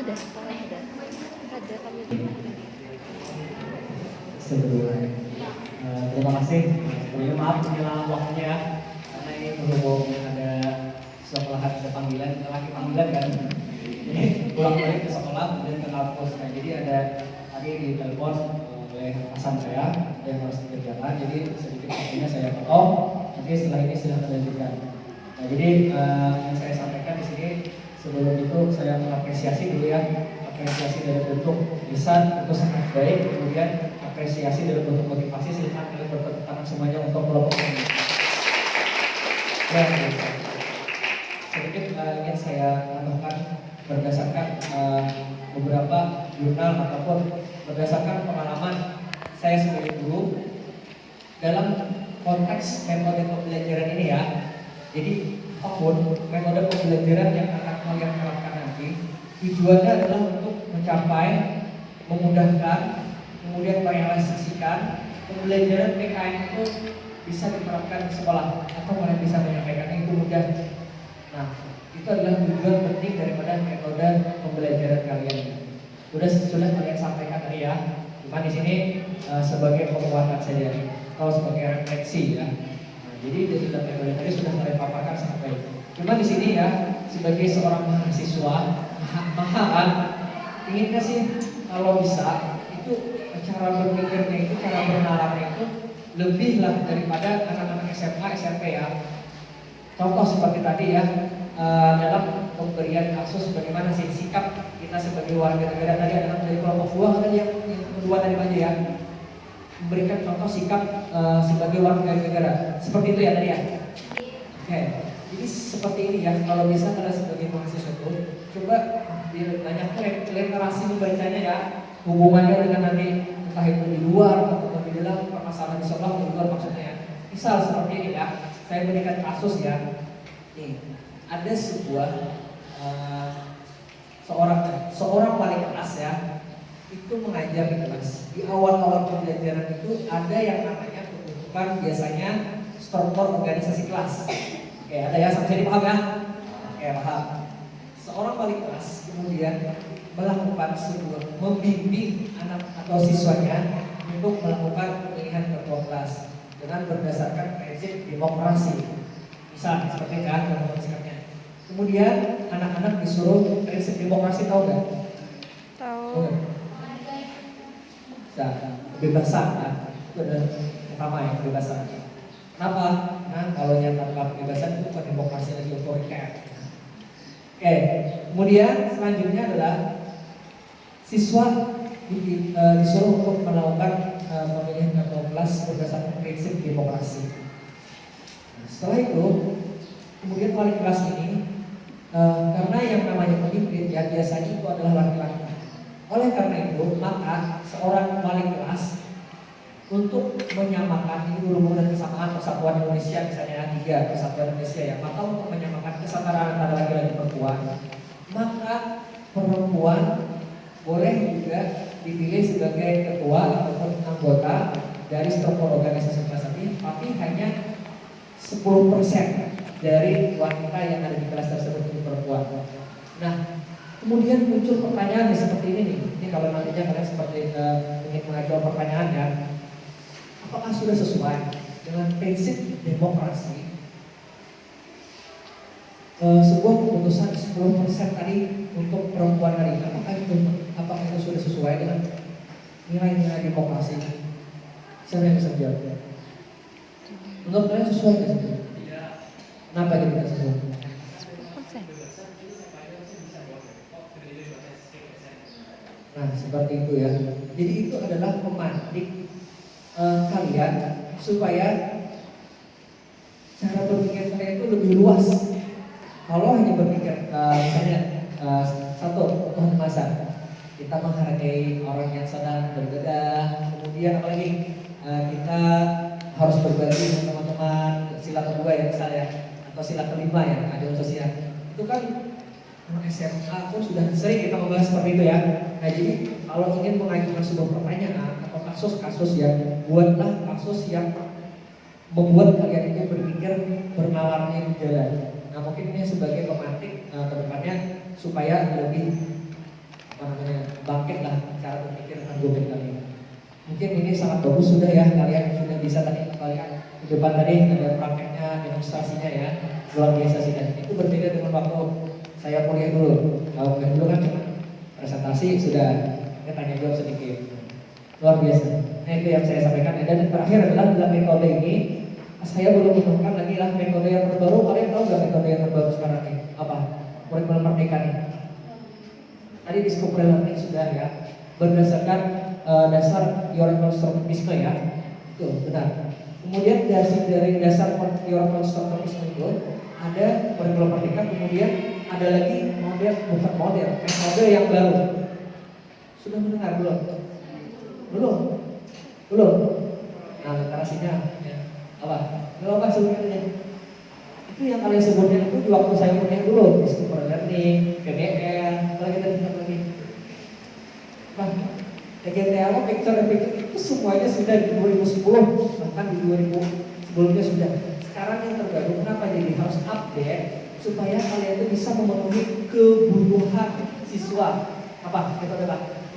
Ada kami. Sebelumnya, terima kasih. Sebelumnya maaf menjelang waktunya ya, karena ini berhubung ada sekolah ada panggilan, lagi panggilan kan. Ini pulang balik ke sekolah kemudian ke kampus. Nah, jadi ada tadi di telepon oleh atasan saya yang harus dikerjakan. Jadi sedikit waktunya saya potong. Nanti setelah ini silahkan lanjutkan. Nah, jadi yang saya sampaikan di sini sebelum itu saya mengapresiasi dulu ya, apresiasi dari bentuk lisan itu sangat baik, kemudian apresiasi dari bentuk motivasi silahkan kalian bertepuk tangan semuanya untuk kelompok ini. Ya, sedikit ingin saya tambahkan berdasarkan beberapa jurnal ataupun berdasarkan pengalaman saya sebagai guru dalam konteks metode pembelajaran ini ya. Jadi apapun metode pembelajaran yang akan kalian terapkan nanti, tujuannya adalah untuk mencapai, memudahkan, kemudian merealisasikan pembelajaran PKN itu bisa diterapkan di sekolah atau kalian bisa menyampaikan itu mudah. Nah, itu adalah tujuan penting daripada metode pembelajaran kalian. Sudah kalian sampaikan tadi ya. Cuma di sini sebagai penguatan saja atau sebagai refleksi ya. Nah, jadi dari metode tadi sudah kalian paparkan sangat baik. Cuma di sini ya sebagai seorang mahasiswa, kan inginnya sih kalau bisa itu cara berpikirnya itu, cara bernalarnya itu lebih lah daripada anak-anak SMA, SMP ya. Contoh seperti tadi ya, dalam pemberian kasus bagaimana sih sikap kita sebagai warga negara tadi adalah dari kelompok dua kan yang kedua tadi aja ya, memberikan contoh sikap sebagai warga negara seperti itu ya tadi ya. Oke, jadi seperti ini ya, kalau bisa kalian sebagai mahasiswa itu coba ditanyakan literasi membacanya ya, hubungannya dengan nanti entah itu di luar atau di dalam permasalahan di sekolah di luar maksudnya ya. Misal seperti ini ya, saya berikan kasus ya. Nih, ada sebuah seorang wali kelas ya, itu mengajar di kelas. Di awal-awal pembelajaran itu ada yang namanya pembentukan biasanya struktur organisasi kelas. Oke, ada ya, sampai sini paham ya? Oke, paham. Seorang wali kelas kemudian melakukan sebuah membimbing anak atau siswanya untuk melakukan pemilihan ketua kelas dengan berdasarkan prinsip demokrasi. Misal seperti kan dalam sikapnya. Kemudian anak-anak disuruh prinsip demokrasi, tahu nggak? Tahu. Nah, kebebasan kan? Itu adalah pertama ya, kebebasan. Kenapa? Nah, kalau nyatakan kebebasan itu bukan demokrasi lagi, otoriter. Oke, kemudian selanjutnya adalah siswa disuruh untuk melakukan pemilihan ketua kelas berdasarkan prinsip demokrasi. Nah, setelah itu, kemudian wali kelas ini karena yang namanya pemimpin ya biasanya itu adalah laki-laki. Oleh karena itu, maka seorang wali kelas untuk menyamakan ini berhubungan kesamaan persatuan Indonesia misalnya 3 persatuan Indonesia ya, maka untuk menyamakan kesetaraan antara laki-laki dan perempuan, maka perempuan boleh juga dipilih sebagai ketua ataupun anggota dari struktur organisasi kelas ini, tapi hanya 10% dari wanita yang ada di kelas tersebut itu perempuan. Nah, kemudian muncul pertanyaan seperti ini nih. Ini kalau nantinya kalian seperti ingin mengajukan pertanyaan ya, apakah sudah sesuai dengan prinsip demokrasi? Sebuah keputusan 10% tadi untuk perempuan tadi, apakah itu sudah sesuai dengan nilai-nilai demokrasi? Siapa yang bisa jawab? Menurut kalian sesuai nggak sih? Kenapa itu tidak sesuai? Nah, seperti itu ya. Jadi itu adalah memantik kalian supaya cara berpikir kalian itu lebih luas. Kalau hanya berpikir misalnya satu Tuhan masa kita menghargai orang yang sedang berbedah, kemudian apalagi kita harus berbagi dengan teman-teman, sila kedua ya misalnya, atau sila kelima ya, ada sosial. Itu kan SMA pun sudah sering kita membahas seperti itu ya. Nah, jadi kalau ingin mengajukan sebuah pertanyaan atau kasus-kasus yang buatlah kasus yang membuat kalian itu berpikir bernalarnya di jalan. Nah, mungkin ini sebagai pemantik ke depannya supaya lebih bangkit lah cara berpikir argumen kalian. Mungkin ini sangat bagus sudah ya, kalian sudah bisa tadi kalian di depan tadi ada prakteknya, demonstrasinya ya, luar biasa sih. Dan itu berbeda dengan waktu saya kuliah dulu. Kalau kuliah dulu kan cuma presentasi sudah, ya tanya jawab sedikit, luar biasa. Nah itu yang saya sampaikan. Dan terakhir adalah dalam metode ini saya belum menemukan lagi lah metode yang terbaru. Kalian tahu nggak metode yang terbaru sekarang ini apa? Kurikulum Merdeka nih. Tadi discovery learning sudah ya, berdasarkan dasar Eurokonstruktivisme ya, itu benar. Kemudian dari dasar Eurokonstruktivisme itu ada kurikulum Merdeka, kemudian ada lagi bukan model, metode yang baru. Sudah mendengar belum? Belum. Nah, literasinya ya. Apa sebenarnya? Itu yang kalian sebutkan itu di waktu saya kuliah dulu, discovery learning, PBL, lagi. TGTL, picture itu semuanya sudah di 2010, bahkan di 2000 sebelumnya sudah. Sekarang yang terbaru, kenapa jadi harus update supaya kalian itu bisa memenuhi kebutuhan siswa. Apa?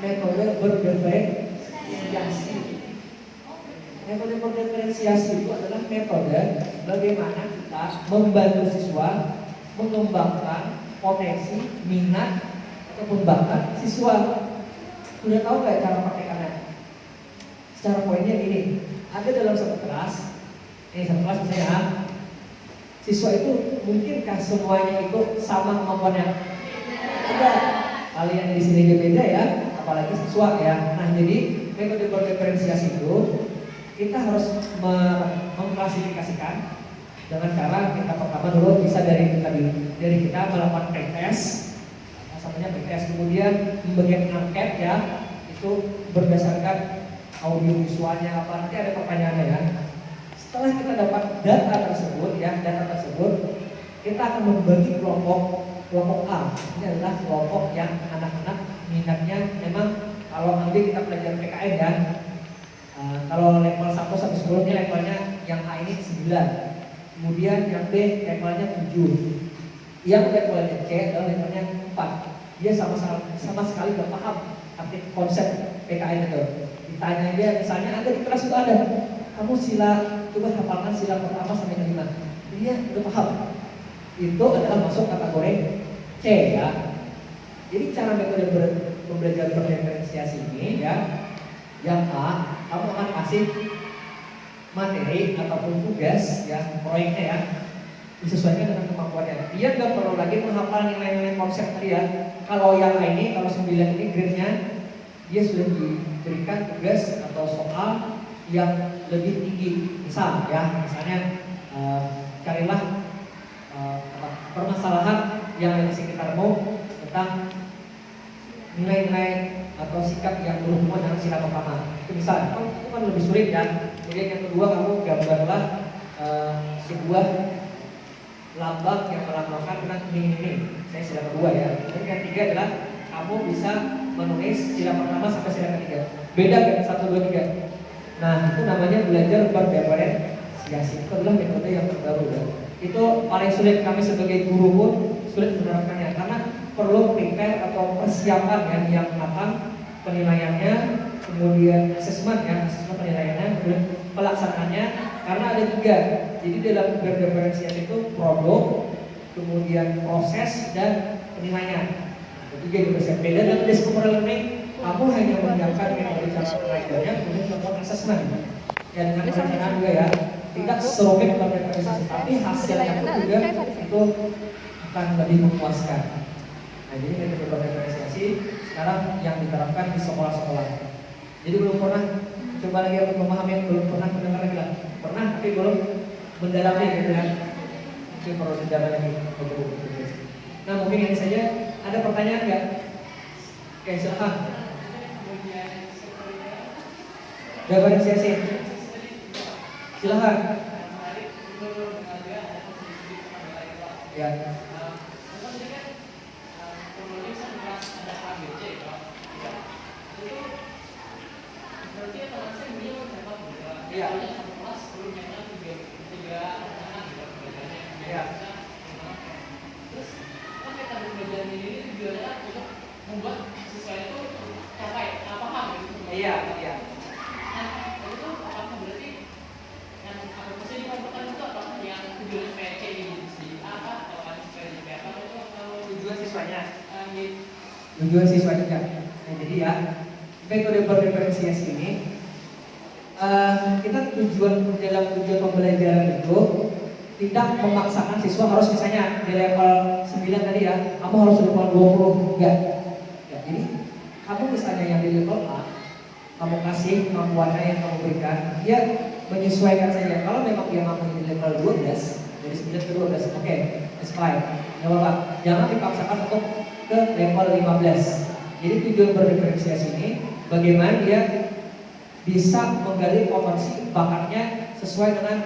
Metode berdiferensiasi. Metode berdiferensiasi itu adalah metode bagaimana kita membantu siswa mengembangkan potensi, minat, ataupun bakat siswa. Sudah tahu nggak cara praktekannya? Secara poinnya gini, ada dalam satu kelas misalnya, siswa itu mungkinkah semuanya itu sama kemampuannya? Ada. Kalian di sini beda ya, apalagi siswa ya. Nah jadi metode berdiferensiasi itu kita harus mengklasifikasikan dengan cara kita pertama dulu bisa dari kita melakukan pretest. Namanya pretest, kemudian membagian angket ya, itu berdasarkan audio visualnya apa, nanti ada pertanyaannya ya. Setelah kita dapat data tersebut, kita akan membagi kelompok A. Ini adalah kelompok yang anak-anak minatnya memang kalau nanti kita belajar PKN ya. Kalau level 1 sampai 10 ini levelnya yang A ini 9. Kemudian yang B levelnya 7. Yang levelnya C adalah levelnya 4. Dia sama sekali gak paham arti konsep PKN itu. Ditanya dia, misalnya ada di kelas itu ada, kamu coba hafalkan sila pertama sampai 5. Dia udah paham. Itu adalah masuk kategori C ya. Jadi cara metode pembelajaran berdiferensiasi ini ya, yang A, kamu akan kasih materi ataupun tugas ya, proyeknya ya, disesuaikan dengan kemampuannya. Dia nggak perlu lagi menghafal nilai-nilai konsep tadi ya. Kalau yang ini, kalau 9 ini grade-nya dia sudah diberikan tugas atau soal yang lebih tinggi. Misalnya carilah permasalahan yang ada di sekitarmu tentang nilai-nilai atau sikap yang berhubungan dengan sila pertama. Itu bisa, itu kan lebih sulit kan. Kemudian yang kedua, kamu gambarlah sebuah lambang yang melambangkan tentang ini. Saya sila kedua ya. Kemudian yang ketiga adalah kamu bisa menulis sila pertama sampai sila ketiga. Beda kan 1, 2, 3. Nah itu namanya belajar berdiferensiasi. Itu adalah metode yang terbaru ya. Itu paling sulit, kami sebagai guru pun sulit menerapkannya karena perlu prepare atau persiapan ya, yang matang, penilaiannya, kemudian asesmen penilaiannya, kemudian pelaksanaannya. Karena ada 3. Jadi dalam berdiferensiasi itu produk, kemudian proses, dan penilaian. Ketiga yang berbeda. Beda dengan discovery learning, kamu hanya menyiapkan metode cara pengajarnya, kemudian melakukan asesmen. Dan dengan perencanaan juga ya, tidak serumit berdiferensiasi, tapi hasilnya pun juga itu akan lebih memuaskan. Nah jadi metode berdiferensiasi sekarang yang diterapkan di sekolah-sekolah. Jadi belum pernah coba lagi untuk memahami, belum pernah mendengar lagi lah. Pernah tapi belum mendalami gitu ya. Mungkin perlu didalami lagi. Nah mungkin ini saja. Ada pertanyaan nggak? Oke, silakan. Diferensiasi. Silakan. Ya. Iya. Ya. Terus kan metode pembelajaran ini tujuannya untuk membuat siswa tujuan siswa juga. Nah, jadi ya metode berdiferensiasi ini kita dalam tujuan pembelajaran itu tidak memaksakan siswa harus misalnya di level 9 tadi ya, kamu harus level 20, enggak. Ya, jadi kamu misalnya yang di level A, kamu kasih kemampuannya yang kamu berikan, dia menyesuaikan saja. Kalau memang dia mampu di level 12, dari 9 ke 12, oke, that's fine. Nggak apa-apa, jangan dipaksakan untuk ke level 15. Jadi tujuan berdiferensiasi ini bagaimana dia bisa menggali potensi bakatnya sesuai dengan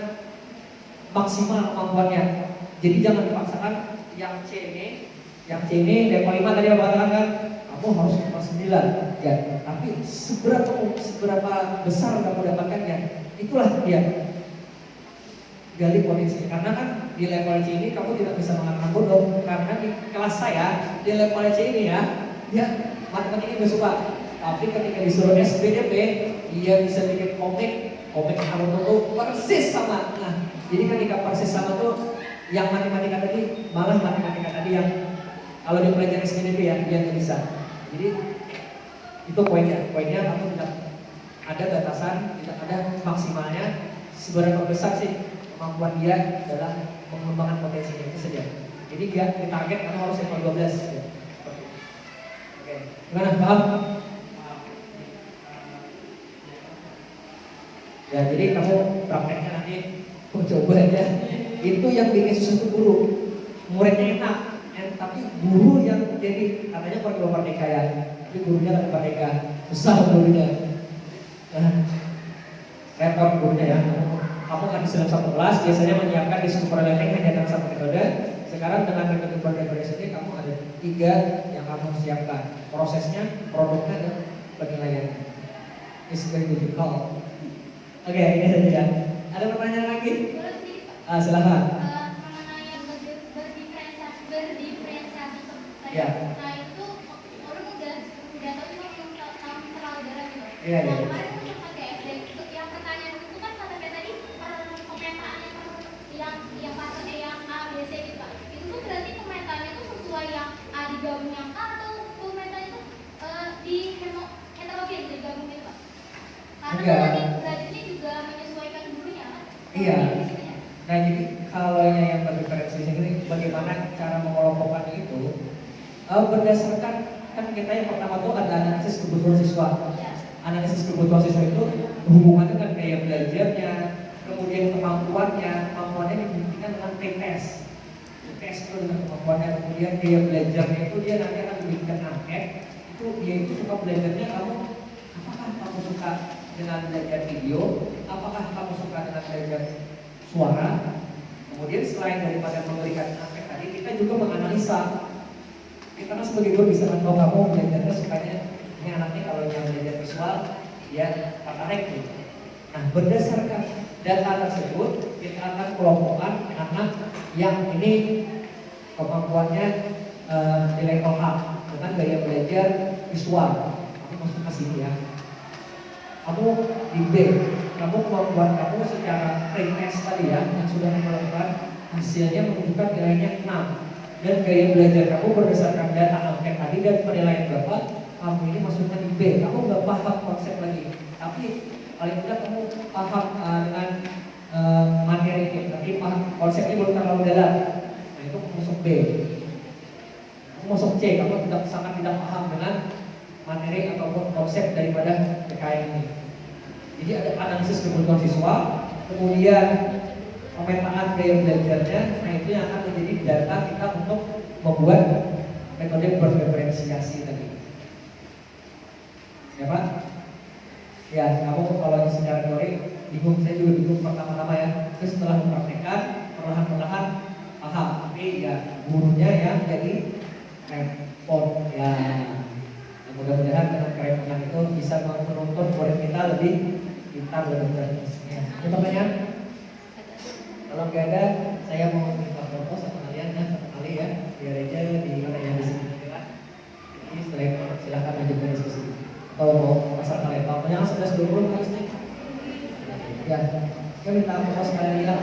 maksimal kemampuannya. Jadi jangan dipaksakan yang C ini level 5 tadi Bapak katakan kan, kamu harus level 9 ya. Tapi seberapa besar kamu dapatkannya, itulah dia gali potensi. Karena kan di level C ini kamu tidak bisa mengatakan bodoh, karena di kelas saya di level C ini ya, dia matematiknya nggak suka. Tapi ketika disuruh SBDP, dia bisa bikin komik Naruto persis sama. Nah, jadi ketika persis sama tuh, yang matematika tadi malah matematika tadi yang kalau dia belajar SBDP ya, dia nggak bisa. Jadi itu poinnya kamu tidak ada batasan, tidak ada maksimalnya. Seberapa besar sih kemampuan dia dalam mengembangkan potensinya itu saja. Jadi dia ditarget kamu harus level 12 ya. Oke, gimana, paham? Ya, jadi kamu prakteknya nanti coba aja. Itu yang bikin susah itu guru. Muridnya enak, tapi guru yang jadi katanya program merdeka ya, tapi gurunya kan merdeka, susah gurunya. Repot gurunya ya. Kamu kan di dalam satu kelas biasanya menyiapkan discover learning hanya dalam satu metode. Sekarang dengan metode berdiferensiasi kamu ada 3 yang kamu siapkan. Prosesnya, produknya, dan penilaiannya. It's very difficult. Oke, ini saja ya. Ada pertanyaan lagi? Silahkan. Mengenai yang berdiferensiasi tadi, Ya. nah itu orang udah tahu juga belum tahu terlalu dalam gitu. Iya, Nah, iya. kemarin untuk pakai SD itu yang pertanyaan itu kan kata tadi pemetaannya yang pasangnya yang A, B, C gitu Pak. Itu tuh berarti pemetaannya tuh sesuai yang A digabung yang A atau pemetaannya tuh di heterogen digabung gitu Pak? Karena Enggak. belajarnya juga menyesuaikan gurunya kan? Iya. Nah, jadi kalau yang berdiferensiasi ini bagaimana cara mengelompokkan itu berdasarkan kan kita yang pertama tuh ada analisis kebutuhan siswa. Analisis kebutuhan siswa itu hubungannya dengan gaya belajarnya, kemudian kemampuannya dibuktikan dengan pretest. Tes itu dengan kemampuannya, kemudian gaya belajarnya itu dia nanti akan diberikan angket. Itu dia itu suka belajarnya apakah kamu suka dengan belajar video, apakah kamu suka dengan belajar suara. Kemudian selain daripada memberikan angket tadi, kita juga menganalisa. Kita kan sebagai guru bisa tahu kamu belajarnya sukanya ini anaknya kalau yang belajar visual dia tertarik gitu. Nah, berdasarkan data tersebut kita akan kelompokkan anak yang ini kemampuannya di level A dengan gaya belajar visual. Kamu masuk ke sini ya. Kamu di B, kamu kemampuan kamu secara pretest tadi ya yang sudah melakukan hasilnya menunjukkan nilainya 6 dan gaya belajar kamu berdasarkan data angket tadi dan penilaian berapa, kamu ini masuknya di B. Kamu nggak paham konsep lagi, tapi paling tidak kamu paham dengan materi ini, tapi paham konsepnya belum terlalu dalam. Nah, itu masuk B. Kamu masuk C, kamu sangat tidak paham dengan materi ataupun konsep daripada PKN ini. Jadi ada analisis kebutuhan siswa, kemudian pemetaan gaya belajarnya. Nah, itu yang akan menjadi data kita untuk membuat metode berdiferensiasi tadi. Ya Pak? Ya, kamu kalau secara teori bingung, saya juga bingung pertama-tama ya. Terus setelah mempraktekkan, perlahan-lahan paham. Tapi ya gurunya yang jadi repot ya. Mudah-mudahan dengan kerepotan itu bisa menuntut murid kita lebih pintar, lebih cerdas. Ya. Ada pertanyaan? Kalau nggak ada, saya mau minta foto sama kalian ya, satu kali ya, biar aja di mana yang di sini. Jadi setelah itu silahkan lanjutkan diskusi. Atau mau pasal kalian tahu, yang 11:20 harusnya. Ya, saya minta foto sekalian hilang.